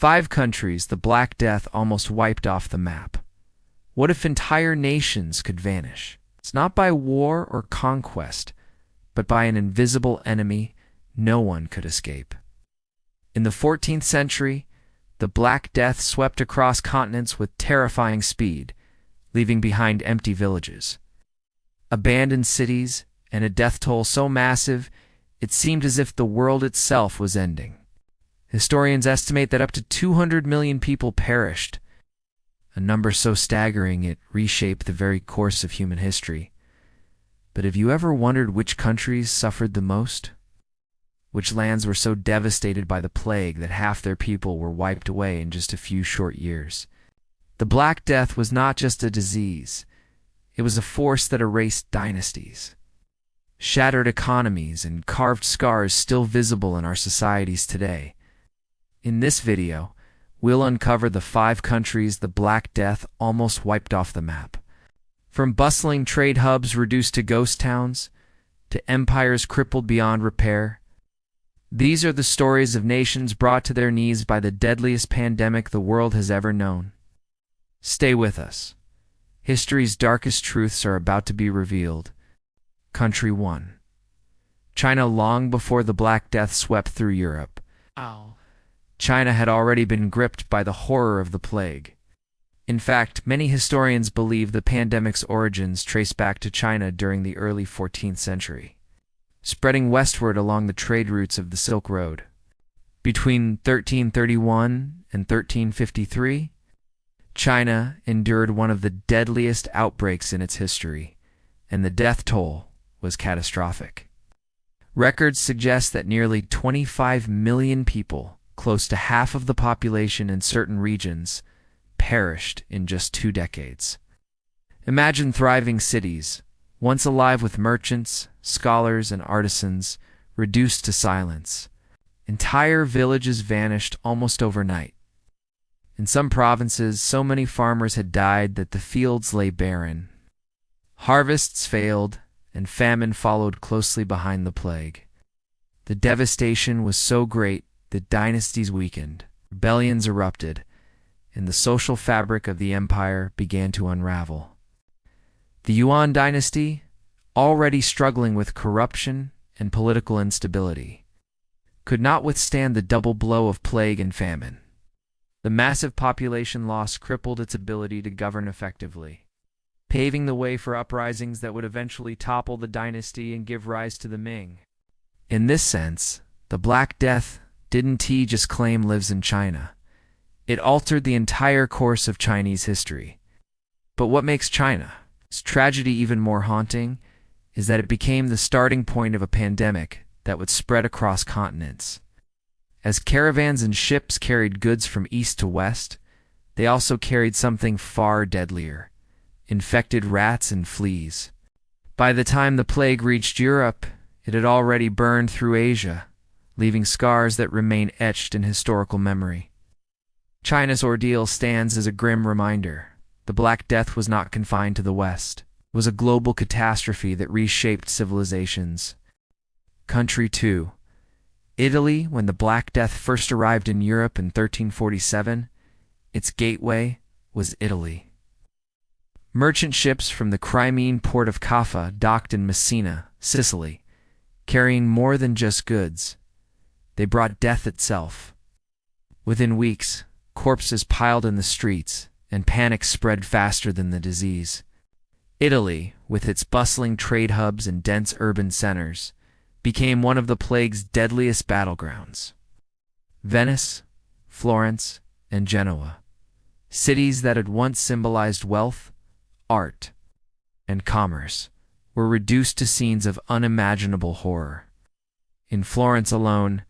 5 countries the Black Death almost wiped off the map. What if entire nations could vanish? It's not by war or conquest, but by an invisible enemy no one could escape. In the 14th century, the Black Death swept across continents with terrifying speed, leaving behind empty villages, abandoned cities, and a death toll so massive it seemed as if the world itself was ending. Historians estimate that up to 200 million people perished, a number so staggering it reshaped the very course of human history. But have you ever wondered which countries suffered the most? Which lands were so devastated by the plague that half their people were wiped away in just a few short years? The Black Death was not just a disease. It was a force that erased dynasties, shattered economies, and carved scars still visible in our societies today. In this video, we'll uncover the 5 countries the Black Death almost wiped off the map. From bustling trade hubs reduced to ghost towns, to empires crippled beyond repair, these are the stories of nations brought to their knees by the deadliest pandemic the world has ever known. Stay with us. History's darkest truths are about to be revealed. Country 1. China. Long before the Black Death swept through Europe, China had already been gripped by the horror of the plague. In fact, many historians believe the pandemic's origins trace back to China during the early 14th century, spreading westward along the trade routes of the Silk Road. Between 1331 and 1353, China endured one of the deadliest outbreaks in its history, and the death toll was catastrophic. Records suggest that nearly 25 million people, close to half of the population in certain regions, perished in just 2 decades. Imagine thriving cities, once alive with merchants, scholars, and artisans, reduced to silence. Entire villages vanished almost overnight. In some provinces, so many farmers had died that the fields lay barren. Harvests failed, and famine followed closely behind the plague. The devastation was so great that dynasties weakened, rebellions erupted, and the social fabric of the empire began to unravel. The Yuan dynasty, already struggling with corruption and political instability, could not withstand the double blow of plague and famine. The massive population loss crippled its ability to govern effectively, paving the way for uprisings that would eventually topple the dynasty and give rise to the Ming. In this sense, the Black Death didn't just claim lives in China. It altered the entire course of Chinese history. But what makes China's tragedy even more haunting is that it became the starting point of a pandemic that would spread across continents. As caravans and ships carried goods from east to west, they also carried something far deadlier: infected rats and fleas. By the time the plague reached Europe, it had already burned through Asia, leaving scars that remain etched in historical memory. China's ordeal stands as a grim reminder. The Black Death was not confined to the West. It was a global catastrophe that reshaped civilizations. Country 2. Italy. When the Black Death first arrived in Europe in 1347, its gateway was Italy. Merchant ships from the Crimean port of Caffa docked in Messina, Sicily, carrying more than just goods. They brought death itself. Within weeks, corpses piled in the streets, and panic spread faster than the disease. Italy, with its bustling trade hubs and dense urban centers, became one of the plague's deadliest battlegrounds. Venice, Florence, and Genoa, cities that had once symbolized wealth, art, and commerce, were reduced to scenes of unimaginable horror. In Florence alone,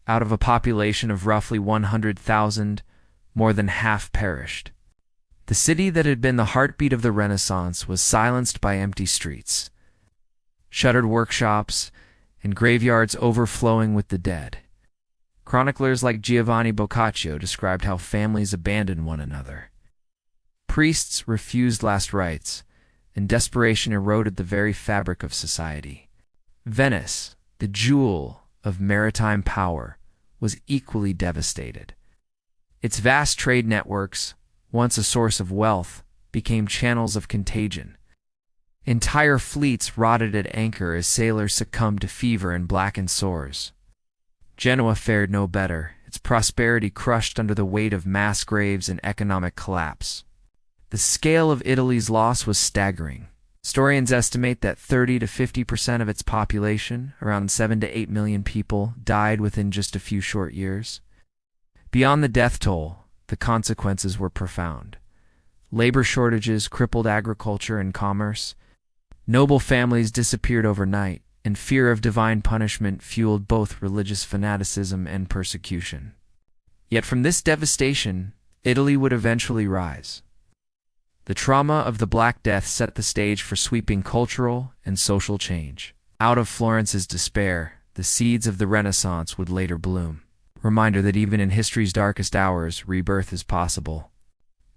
out of a population of roughly 100,000, more than half perished. The city that had been the heartbeat of the Renaissance was silenced by empty streets, shuttered workshops, and graveyards overflowing with the dead. Chroniclers like Giovanni Boccaccio described how families abandoned one another. Priests refused last rites, and desperation eroded the very fabric of society. Venice, the jewel of maritime power, was equally devastated. Its vast trade networks, once a source of wealth, became channels of contagion. Entire fleets rotted at anchor as sailors succumbed to fever and blackened sores. Genoa fared no better, its prosperity crushed under the weight of mass graves and economic collapse. The scale of Italy's loss was staggering. Historians estimate that 30 to 50% of its population, around 7 to 8 million people, died within just a few short years. Beyond the death toll, the consequences were profound. Labor shortages crippled agriculture and commerce. Noble families disappeared overnight, and fear of divine punishment fueled both religious fanaticism and persecution. Yet from this devastation, Italy would eventually rise. The trauma of the Black Death set the stage for sweeping cultural and social change. Out of Florence's despair, the seeds of the Renaissance would later bloom. Reminder that even in history's darkest hours, rebirth is possible.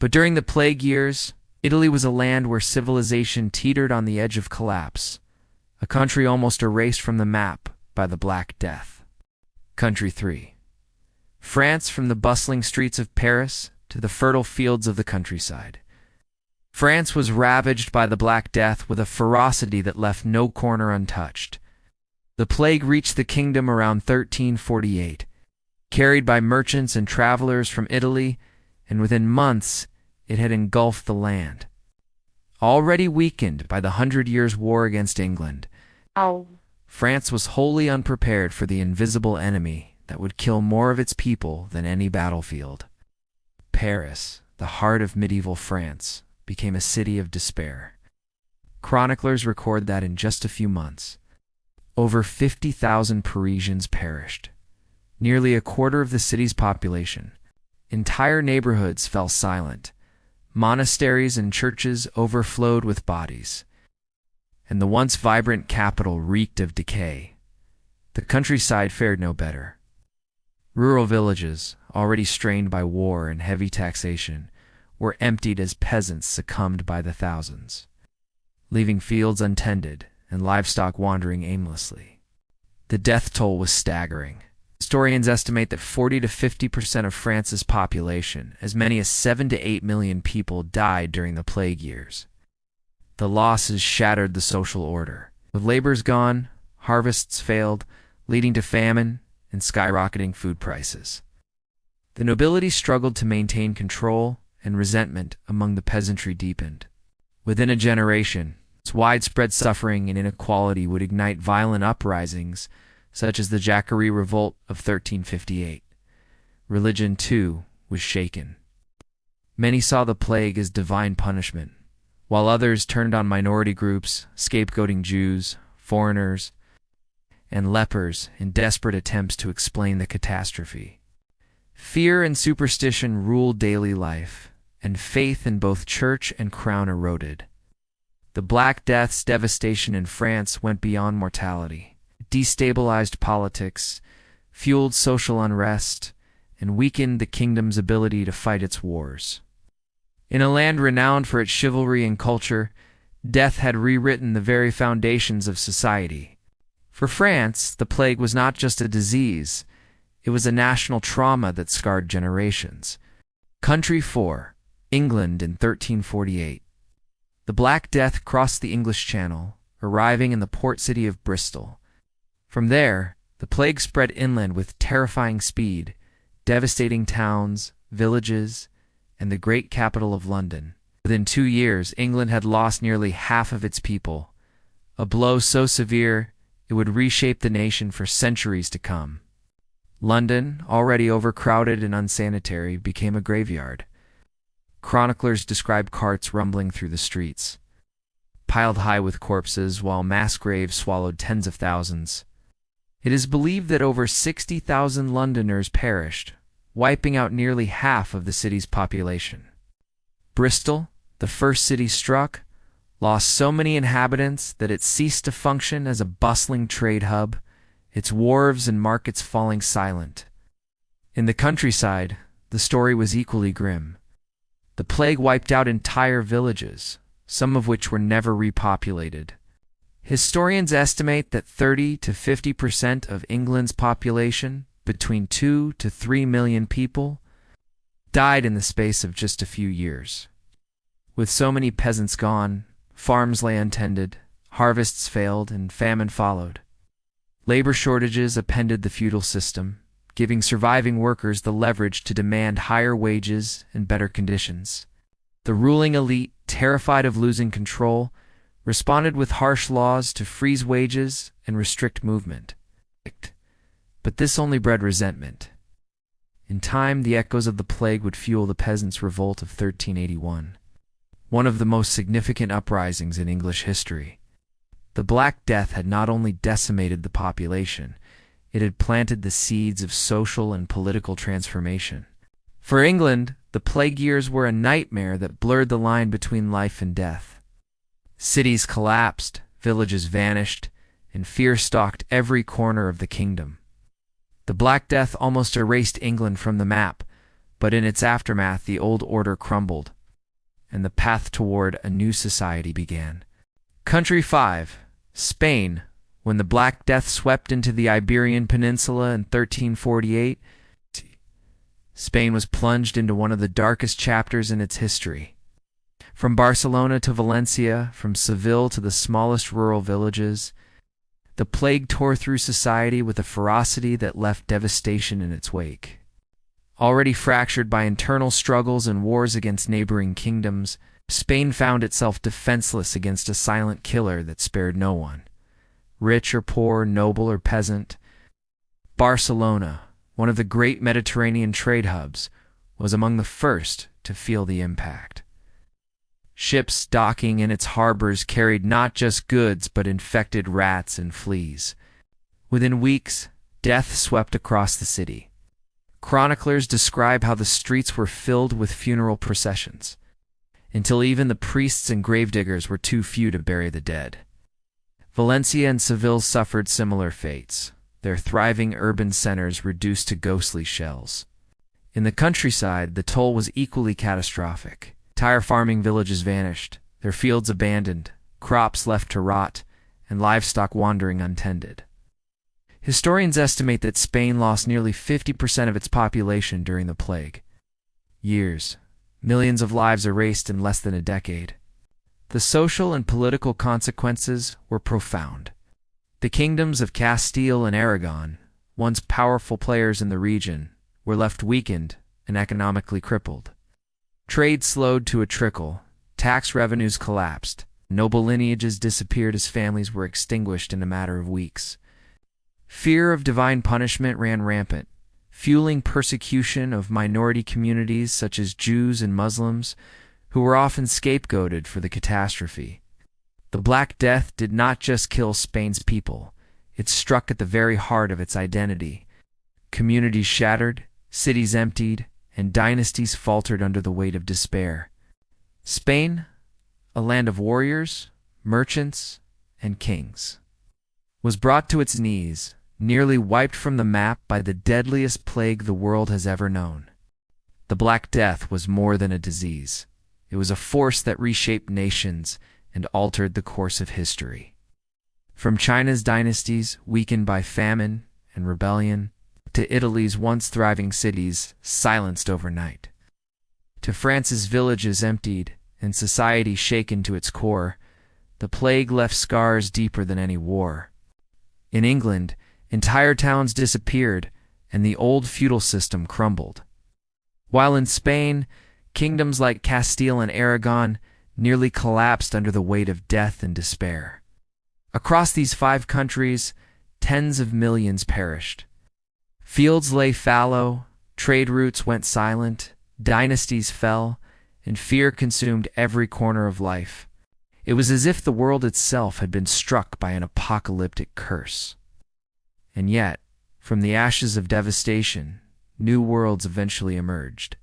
But during the plague years, Italy was a land where civilization teetered on the edge of collapse, a country almost erased from the map by the Black Death. Country 3. France, from the bustling streets of Paris to the fertile fields of the countryside. France was ravaged by the Black Death with a ferocity that left no corner untouched. The plague reached the kingdom around 1348, carried by merchants and travelers from Italy, and within months it had engulfed the land. Already weakened by the 100 Years' War against England, France was wholly unprepared for the invisible enemy that would kill more of its people than any battlefield. Paris, the heart of medieval France, became a city of despair. Chroniclers record that in just a few months, over 50,000 Parisians perished, nearly a quarter of the city's population. Entire neighborhoods fell silent. Monasteries and churches overflowed with bodies, and the once vibrant capital reeked of decay. The countryside fared no better. Rural villages, already strained by war and heavy taxation, were emptied as peasants succumbed by the thousands, leaving fields untended and livestock wandering aimlessly. The death toll was staggering. Historians estimate that 40 to 50% of France's population, as many as 7 to 8 million people, died during the plague years. The losses shattered the social order. With labors gone, harvests failed, leading to famine and skyrocketing food prices. The nobility struggled to maintain control, and resentment among the peasantry deepened. Within a generation, its widespread suffering and inequality would ignite violent uprisings, such as the Jacquerie Revolt of 1358. Religion, too, was shaken. Many saw the plague as divine punishment, while others turned on minority groups, scapegoating Jews, foreigners, and lepers in desperate attempts to explain the catastrophe. Fear and superstition ruled daily life, and faith in both church and crown eroded. The Black Death's devastation in France went beyond mortality. It destabilized politics, fueled social unrest, and weakened the kingdom's ability to fight its wars. In a land renowned for its chivalry and culture, death had rewritten the very foundations of society. For France, the plague was not just a disease, it was a national trauma that scarred generations. Country 4. England in 1348. The Black Death crossed the English Channel, arriving in the port city of Bristol. From there, the plague spread inland with terrifying speed, devastating towns, villages, and the great capital of London. Within 2 years, England had lost nearly half of its people, a blow so severe it would reshape the nation for centuries to come. London, already overcrowded and unsanitary, became a graveyard. Chroniclers describe carts rumbling through the streets, piled high with corpses, while mass graves swallowed tens of thousands. It is believed that over 60,000 Londoners perished, wiping out nearly half of the city's population. Bristol, the first city struck, lost so many inhabitants that it ceased to function as a bustling trade hub, its wharves and markets falling silent. In the countryside, the story was equally grim. The plague wiped out entire villages, some of which were never repopulated. Historians estimate that 30 to 50% of England's population, between 2 to 3 million people, died in the space of just a few years. With so many peasants gone, farms lay untended, harvests failed, and famine followed. Labor shortages upended the feudal system, giving surviving workers the leverage to demand higher wages and better conditions. The ruling elite, terrified of losing control, responded with harsh laws to freeze wages and restrict movement. But this only bred resentment. In time, the echoes of the plague would fuel the peasants' revolt of 1381, one of the most significant uprisings in English history. The Black Death had not only decimated the population, it had planted the seeds of social and political transformation. For England, the plague years were a nightmare that blurred the line between life and death. Cities collapsed, villages vanished, and fear stalked every corner of the kingdom. The Black Death almost erased England from the map, but in its aftermath the old order crumbled, and the path toward a new society began. Country 5, Spain. When the Black Death swept into the Iberian Peninsula in 1348, Spain was plunged into one of the darkest chapters in its history. From Barcelona to Valencia, from Seville to the smallest rural villages, the plague tore through society with a ferocity that left devastation in its wake. Already fractured by internal struggles and wars against neighboring kingdoms, Spain found itself defenseless against a silent killer that spared no one. Rich or poor, noble or peasant. Barcelona, one of the great Mediterranean trade hubs, was among the first to feel the impact. Ships docking in its harbors carried not just goods but infected rats and fleas. Within weeks, death swept across the city. Chroniclers describe how the streets were filled with funeral processions, until even the priests and gravediggers were too few to bury the dead. Valencia and Seville suffered similar fates, their thriving urban centers reduced to ghostly shells. In the countryside, the toll was equally catastrophic. Entire farming villages vanished, their fields abandoned, crops left to rot, and livestock wandering untended. Historians estimate that Spain lost nearly 50% of its population during the plague. Years, millions of lives erased in less than a decade. The social and political consequences were profound. The kingdoms of Castile and Aragon, once powerful players in the region, were left weakened and economically crippled. Trade slowed to a trickle, tax revenues collapsed, noble lineages disappeared as families were extinguished in a matter of weeks. Fear of divine punishment ran rampant, fueling persecution of minority communities such as Jews and Muslims, who were often scapegoated for the catastrophe. The Black Death did not just kill Spain's people, it struck at the very heart of its identity. Communities shattered, cities emptied, and dynasties faltered under the weight of despair. Spain, a land of warriors, merchants, and kings, was brought to its knees, nearly wiped from the map by the deadliest plague the world has ever known. The Black Death was more than a disease. It was a force that reshaped nations and altered the course of history. From China's dynasties, weakened by famine and rebellion, to Italy's once thriving cities, silenced overnight, to France's villages emptied and society shaken to its core, the plague left scars deeper than any war. In England, entire towns disappeared and the old feudal system crumbled. While in Spain, kingdoms like Castile and Aragon nearly collapsed under the weight of death and despair. Across these 5 countries, tens of millions perished. Fields lay fallow, trade routes went silent, dynasties fell, and fear consumed every corner of life. It was as if the world itself had been struck by an apocalyptic curse. And yet, from the ashes of devastation, new worlds eventually emerged.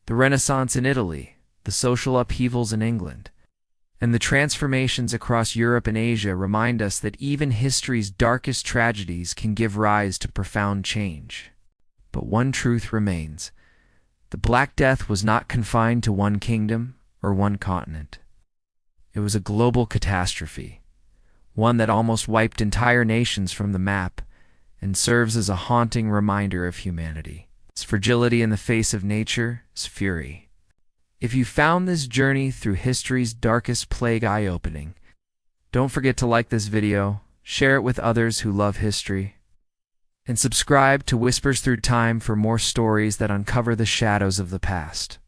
The Renaissance in Italy, the social upheavals in England, and the transformations across Europe and Asia remind us that even history's darkest tragedies can give rise to profound change. But one truth remains. The Black Death was not confined to one kingdom or one continent. It was a global catastrophe, one that almost wiped entire nations from the map and serves as a haunting reminder of humanity. Its fragility in the face of nature is fury. If you found this journey through history's darkest plague eye-opening, don't forget to like this video, share it with others who love history, and subscribe to Whispers Through Time for more stories that uncover the shadows of the past.